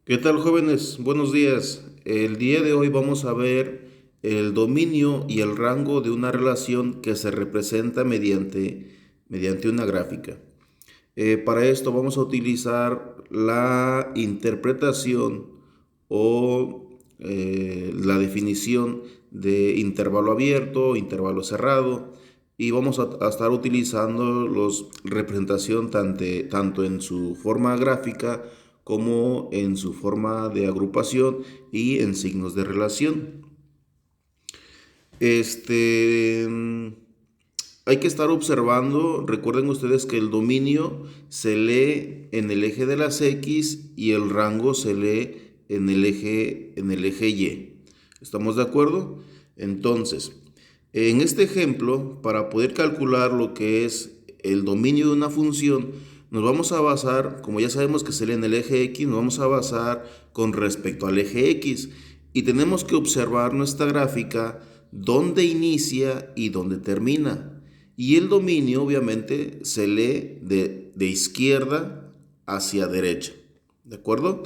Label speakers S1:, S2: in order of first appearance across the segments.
S1: ¿Qué tal, jóvenes? Buenos días. El día de hoy vamos a ver el dominio y el rango de una relación que se representa mediante una gráfica. Para esto vamos a utilizar la interpretación o la definición de intervalo abierto, intervalo cerrado, y vamos a estar utilizando los representación tanto en su forma gráfica como en su forma de agrupación y en signos de relación. Este, Hay que estar observando. Recuerden ustedes que el dominio se lee en el eje de las X y el rango se lee en el eje Y. ¿Estamos de acuerdo? Entonces, en este ejemplo, para poder calcular lo que es el dominio de una función, nos vamos a basar, como ya sabemos que se lee en el eje X, nos vamos a basar con respecto al eje X. Y tenemos que observar nuestra gráfica, dónde inicia y dónde termina. Y el dominio obviamente se lee de izquierda hacia derecha. ¿De acuerdo?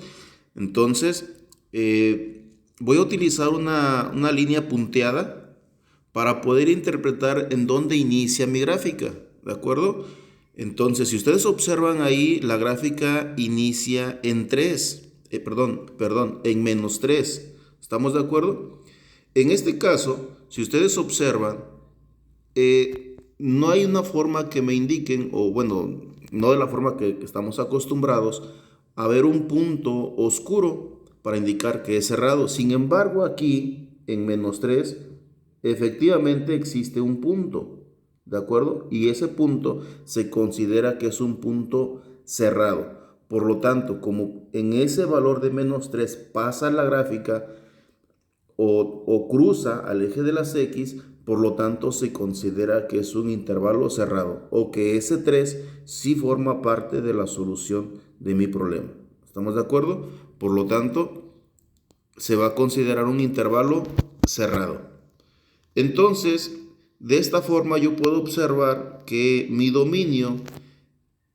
S1: Entonces, voy a utilizar una línea punteada para poder interpretar en dónde inicia mi gráfica. ¿De acuerdo? Entonces, si ustedes observan ahí, la gráfica inicia en 3. En -3. ¿Estamos de acuerdo? En este caso, si ustedes observan, no hay una forma que me indiquen, o bueno, no de la forma que estamos acostumbrados, a ver un punto oscuro para indicar que es cerrado. Sin embargo, aquí en -3, efectivamente existe un punto, ¿de acuerdo? Y ese punto se considera que es un punto cerrado. Por lo tanto, como en ese valor de -3 pasa la gráfica, o cruza al eje de las X, por lo tanto se considera que es un intervalo cerrado o que ese 3 sí forma parte de la solución de mi problema. ¿Estamos de acuerdo? Por lo tanto, se va a considerar un intervalo cerrado. Entonces, de esta forma yo puedo observar que mi dominio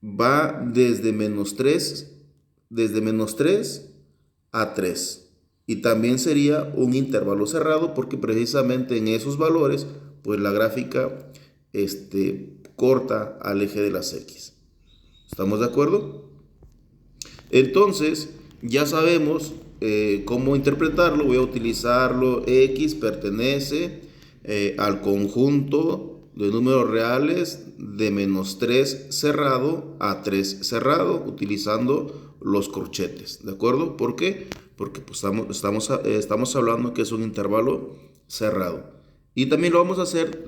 S1: va desde menos 3 a 3. Y también sería un intervalo cerrado porque precisamente en esos valores, pues la gráfica corta al eje de las X. ¿Estamos de acuerdo? Entonces, ya sabemos cómo interpretarlo. Voy a utilizarlo. X pertenece al conjunto de números reales de -3 cerrado a 3 cerrado, utilizando los corchetes. ¿De acuerdo? ¿Por qué? Porque pues, estamos hablando que es un intervalo cerrado. Y también lo vamos a hacer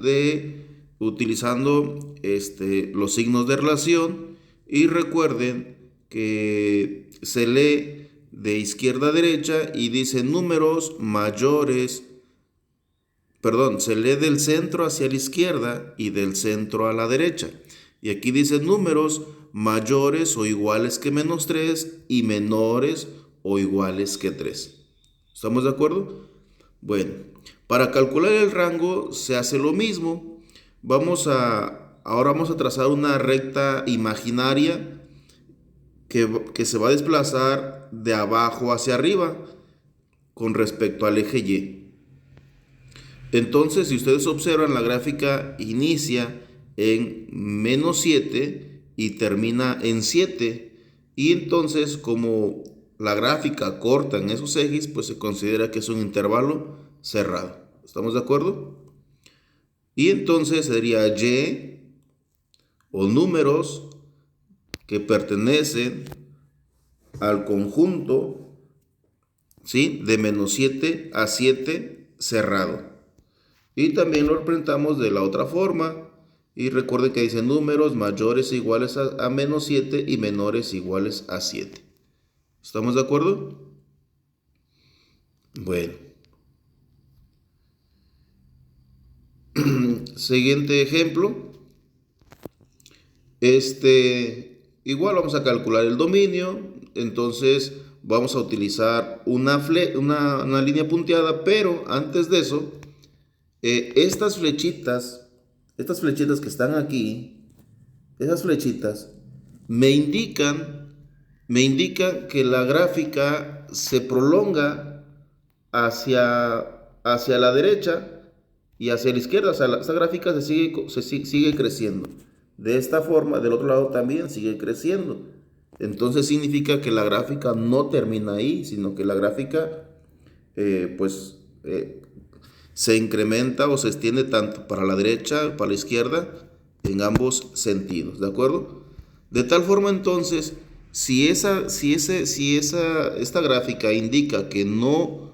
S1: utilizando los signos de relación. Y recuerden que se lee de izquierda a derecha y dice números mayores, perdón, se lee del centro hacia la izquierda y del centro a la derecha. Y aquí dice números mayores o iguales que -3 y menores o iguales que 3. ¿Estamos de acuerdo? Bueno, para calcular el rango se hace lo mismo. Ahora vamos a trazar una recta imaginaria que se va a desplazar de abajo hacia arriba con respecto al eje Y. Entonces, si ustedes observan, la gráfica inicia en -7 y termina en 7. Y entonces, como la gráfica corta en esos ejes, pues se considera que es un intervalo cerrado. ¿Estamos de acuerdo? Y entonces sería Y o números que pertenecen al conjunto, ¿sí?, de -7 a 7 cerrado. Y también lo representamos de la otra forma. Y recuerden que dice números mayores o iguales a -7 y menores iguales a 7. ¿Estamos de acuerdo? Bueno. Siguiente ejemplo. Igual vamos a calcular el dominio. Entonces vamos a utilizar una línea punteada. Pero antes de eso, estas flechitas que están aquí, esas flechitas me indican me indica que la gráfica se prolonga hacia la derecha y hacia la izquierda. O sea, esta gráfica sigue creciendo. De esta forma, del otro lado también sigue creciendo. Entonces significa que la gráfica no termina ahí, sino que la gráfica pues se incrementa o se extiende tanto para la derecha, para la izquierda, en ambos sentidos, ¿de acuerdo? De tal forma entonces, esta gráfica indica que no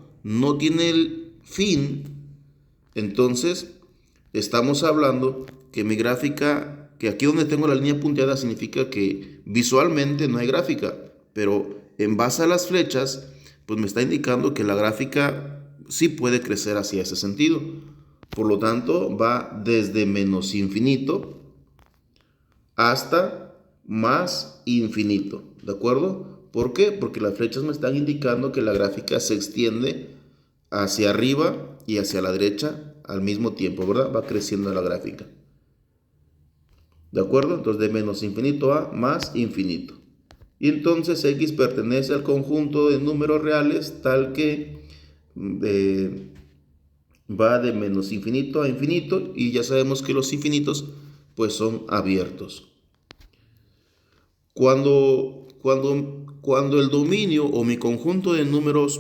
S1: tiene el fin, entonces estamos hablando que mi gráfica, que aquí donde tengo la línea punteada significa que visualmente no hay gráfica, pero en base a las flechas, pues me está indicando que la gráfica sí puede crecer hacia ese sentido. Por lo tanto, va desde menos infinito hasta más infinito, ¿de acuerdo? ¿Por qué? Porque las flechas me están indicando que la gráfica se extiende hacia arriba y hacia la derecha al mismo tiempo, ¿verdad? Va creciendo la gráfica. ¿De acuerdo? Entonces de menos infinito a más infinito. Y entonces x pertenece al conjunto de números reales tal que va de menos infinito a infinito, y ya sabemos que los infinitos pues son abiertos. Cuando el dominio o mi conjunto de números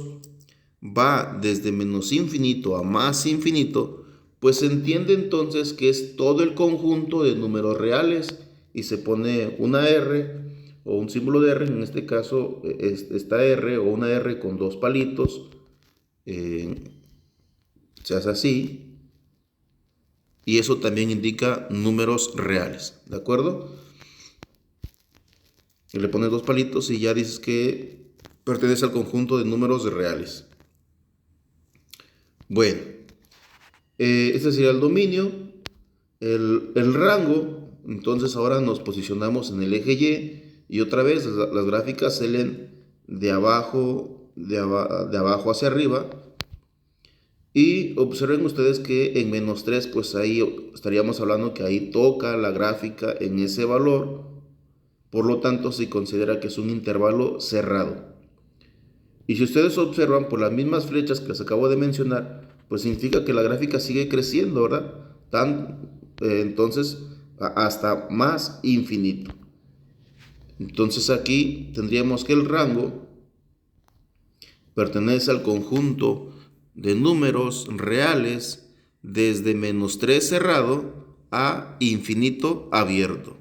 S1: va desde menos infinito a más infinito, pues se entiende entonces que es todo el conjunto de números reales y se pone una R o un símbolo de R, en este caso esta R o una R con dos palitos, se hace así, y eso también indica números reales, ¿de acuerdo? Y le pones dos palitos y ya dices que pertenece al conjunto de números reales. Bueno, este sería el dominio. El rango, entonces ahora nos posicionamos en el eje Y otra vez las gráficas se leen de abajo hacia arriba. Y observen ustedes que en menos 3, pues ahí estaríamos hablando que ahí toca la gráfica en ese valor. Por lo tanto, se considera que es un intervalo cerrado. Y si ustedes observan por las mismas flechas que les acabo de mencionar, pues significa que la gráfica sigue creciendo, ¿verdad? Entonces, hasta más infinito. Entonces aquí tendríamos que el rango pertenece al conjunto de números reales desde menos 3 cerrado a infinito abierto,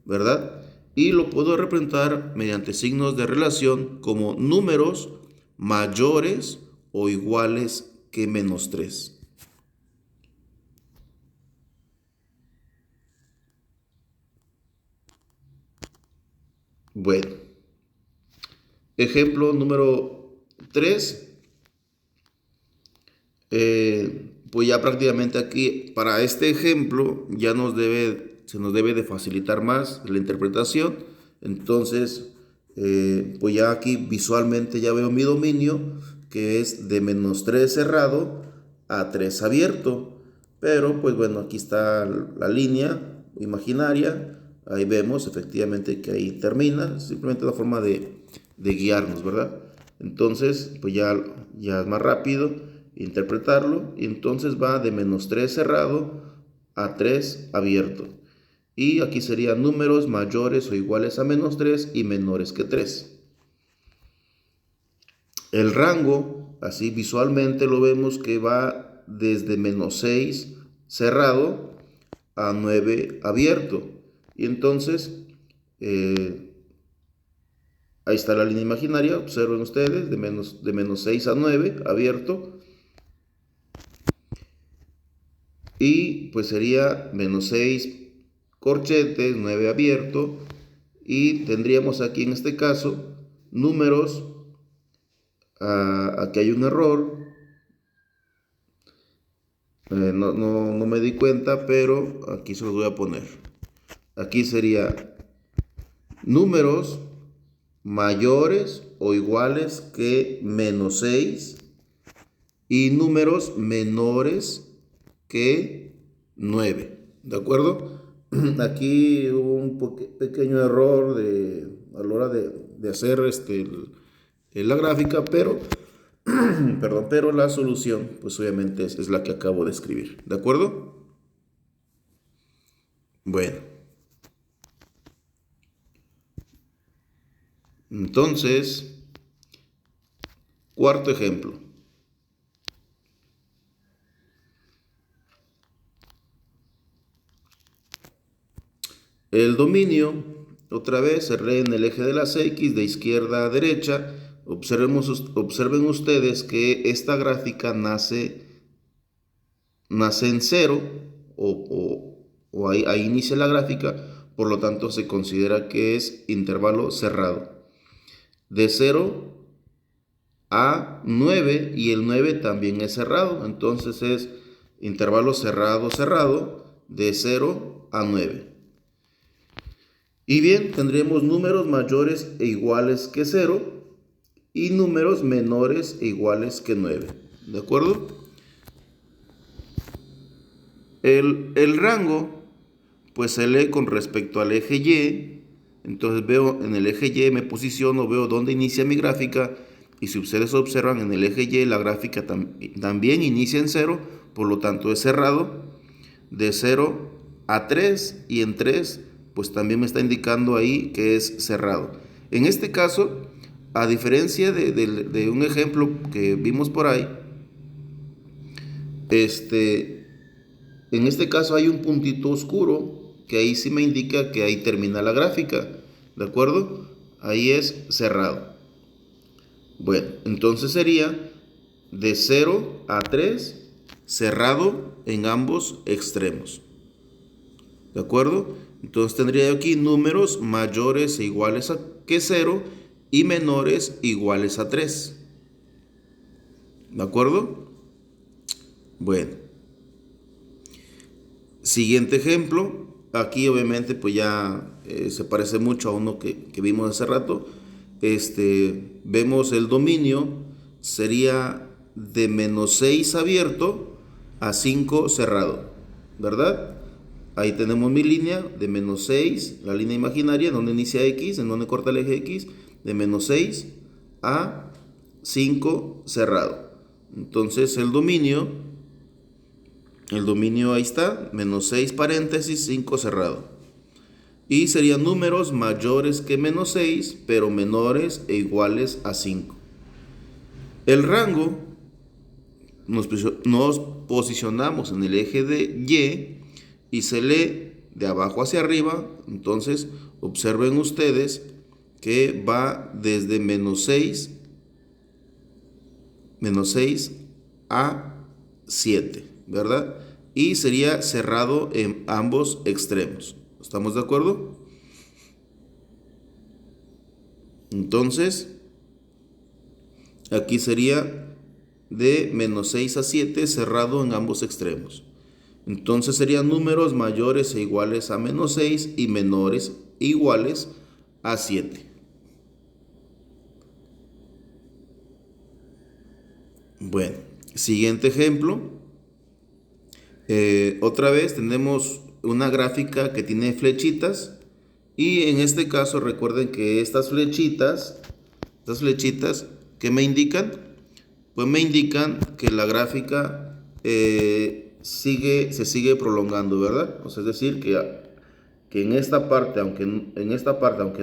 S1: ¿verdad? Y lo puedo representar mediante signos de relación como números mayores o iguales que menos 3. Bueno, ejemplo número 3. Pues ya prácticamente aquí, para este ejemplo, se nos debe de facilitar más la interpretación. Entonces, pues ya aquí visualmente ya veo mi dominio, que es de menos 3 cerrado a 3 abierto. Pero, pues bueno, aquí está la línea imaginaria. Ahí vemos efectivamente que ahí termina. Simplemente la forma de guiarnos, ¿verdad? Entonces, pues ya es más rápido interpretarlo, y entonces va de menos 3 cerrado a 3 abierto. Y aquí serían números mayores o iguales a menos 3 y menores que 3. El rango, así visualmente lo vemos que va desde menos 6 cerrado a 9 abierto. Y entonces, ahí está la línea imaginaria, observen ustedes, de menos 6 a 9 abierto. Y pues sería menos 6 corchetes, 9 abierto. Y tendríamos aquí en este caso números. Aquí hay un error. No me di cuenta, pero aquí se los voy a poner. Aquí sería números mayores o iguales que menos 6 y números menores que 9. ¿De acuerdo? Aquí hubo un pequeño error a la hora de hacer la gráfica, pero, perdón, pero la solución, pues obviamente es la que acabo de escribir. ¿De acuerdo? Bueno. Entonces, cuarto ejemplo. El dominio, otra vez, se lee en el eje de las X de izquierda a derecha. Observen ustedes que esta gráfica nace en cero o ahí inicia la gráfica, por lo tanto se considera que es intervalo cerrado. De 0 a 9 y el 9 también es cerrado, entonces es intervalo cerrado de 0 a 9. Y bien, tendremos números mayores e iguales que 0 y números menores e iguales que 9. ¿De acuerdo? El rango, pues se lee con respecto al eje Y. Entonces veo en el eje Y, me posiciono, veo dónde inicia mi gráfica. Y si ustedes observan en el eje Y, la gráfica también inicia en 0, por lo tanto es cerrado. De 0 a 3 y en 3 pues también me está indicando ahí que es cerrado. En este caso, a diferencia de un ejemplo que vimos por ahí, en este caso hay un puntito oscuro que ahí sí me indica que ahí termina la gráfica, ¿de acuerdo? Ahí es cerrado. Bueno, entonces sería de 0 a 3 cerrado en ambos extremos. ¿De acuerdo? Entonces tendría yo aquí números mayores e iguales a que 0 y menores iguales a 3. ¿De acuerdo? Bueno. Siguiente ejemplo. Aquí obviamente pues ya se parece mucho a uno que vimos hace rato. Vemos el dominio. Sería de menos 6 abierto a 5 cerrado. ¿Verdad? Ahí tenemos mi línea de menos 6, la línea imaginaria, en donde inicia X, en donde corta el eje X, de menos 6 a 5 cerrado. Entonces el dominio ahí está, menos 6 paréntesis, 5 cerrado. Y serían números mayores que menos 6, pero menores e iguales a 5. El rango, nos posicionamos en el eje de Y, y se lee de abajo hacia arriba. Entonces observen ustedes que va desde menos 6 a 7, ¿verdad? Y sería cerrado en ambos extremos. ¿Estamos de acuerdo? Entonces aquí sería de menos 6 a 7 cerrado en ambos extremos. Entonces serían números mayores e iguales a menos 6 y menores e iguales a 7. Bueno, siguiente ejemplo. Otra vez tenemos una gráfica que tiene flechitas. Y en este caso recuerden que estas flechitas, ¿qué me indican? Pues me indican que la gráfica se sigue prolongando, ¿verdad? O sea, es decir, que en esta parte, aunque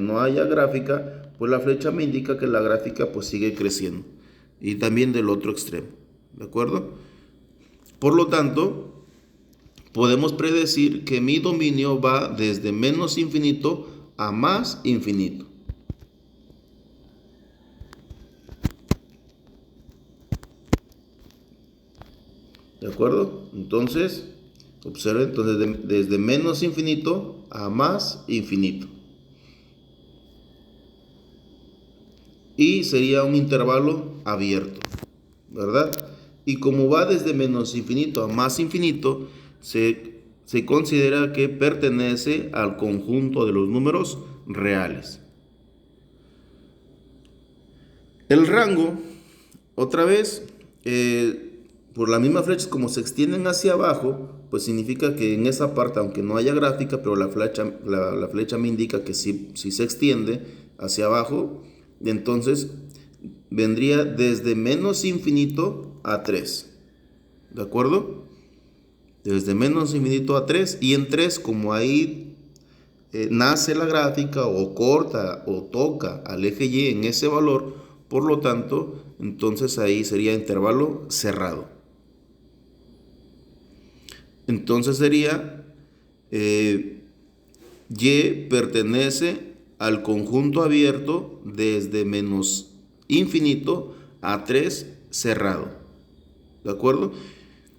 S1: no haya gráfica, pues la flecha me indica que la gráfica pues sigue creciendo. Y también del otro extremo, ¿de acuerdo? Por lo tanto, podemos predecir que mi dominio va desde menos infinito a más infinito. ¿De acuerdo? Entonces, observen, desde menos infinito a más infinito. Y sería un intervalo abierto, ¿verdad? Y como va desde menos infinito a más infinito, se considera que pertenece al conjunto de los números reales. El rango, otra vez, por las mismas flechas como se extienden hacia abajo, pues significa que en esa parte, aunque no haya gráfica, pero la flecha me indica que sí se extiende, hacia abajo. Entonces vendría desde menos infinito a 3. ¿De acuerdo? Desde menos infinito a 3. Y en 3, como ahí nace la gráfica o corta o toca al eje Y en ese valor, por lo tanto, entonces ahí sería intervalo cerrado. Entonces sería Y pertenece al conjunto abierto desde menos infinito a 3 cerrado. ¿De acuerdo?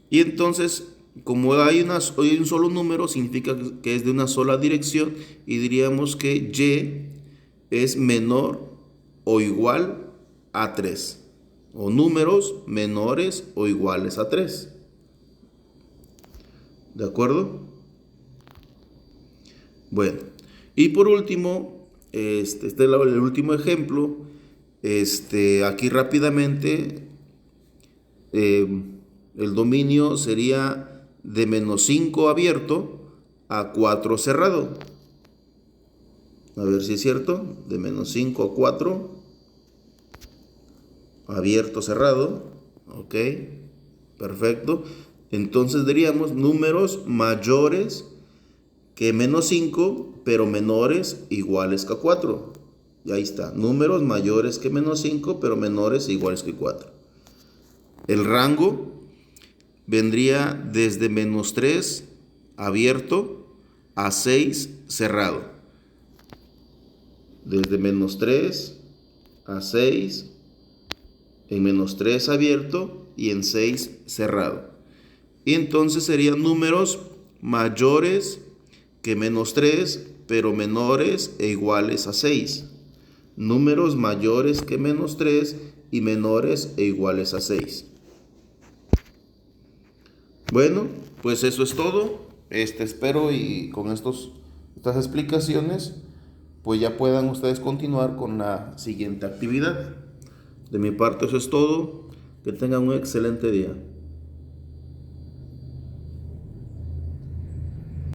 S1: Y entonces, como hay un solo número, significa que es de una sola dirección y diríamos que Y es menor o igual a 3. O números menores o iguales a 3. ¿De acuerdo? Bueno, y por último, este es el último ejemplo. Aquí rápidamente, el dominio sería de menos 5 abierto a 4 cerrado. A ver si es cierto. De menos 5 a 4. Abierto, cerrado. Ok. Perfecto. Entonces diríamos números mayores que menos 5, pero menores iguales que 4. Y ahí está. Números mayores que menos 5, pero menores iguales que 4. El rango vendría desde menos 3 abierto a 6 cerrado. Desde menos 3 a 6, en menos 3 abierto y en 6 cerrado. Y entonces serían números mayores que menos 3, pero menores e iguales a 6. Números mayores que menos 3 y menores e iguales a 6. Bueno, pues eso es todo. Espero y con estas explicaciones, pues ya puedan ustedes continuar con la siguiente actividad. De mi parte eso es todo. Que tengan un excelente día.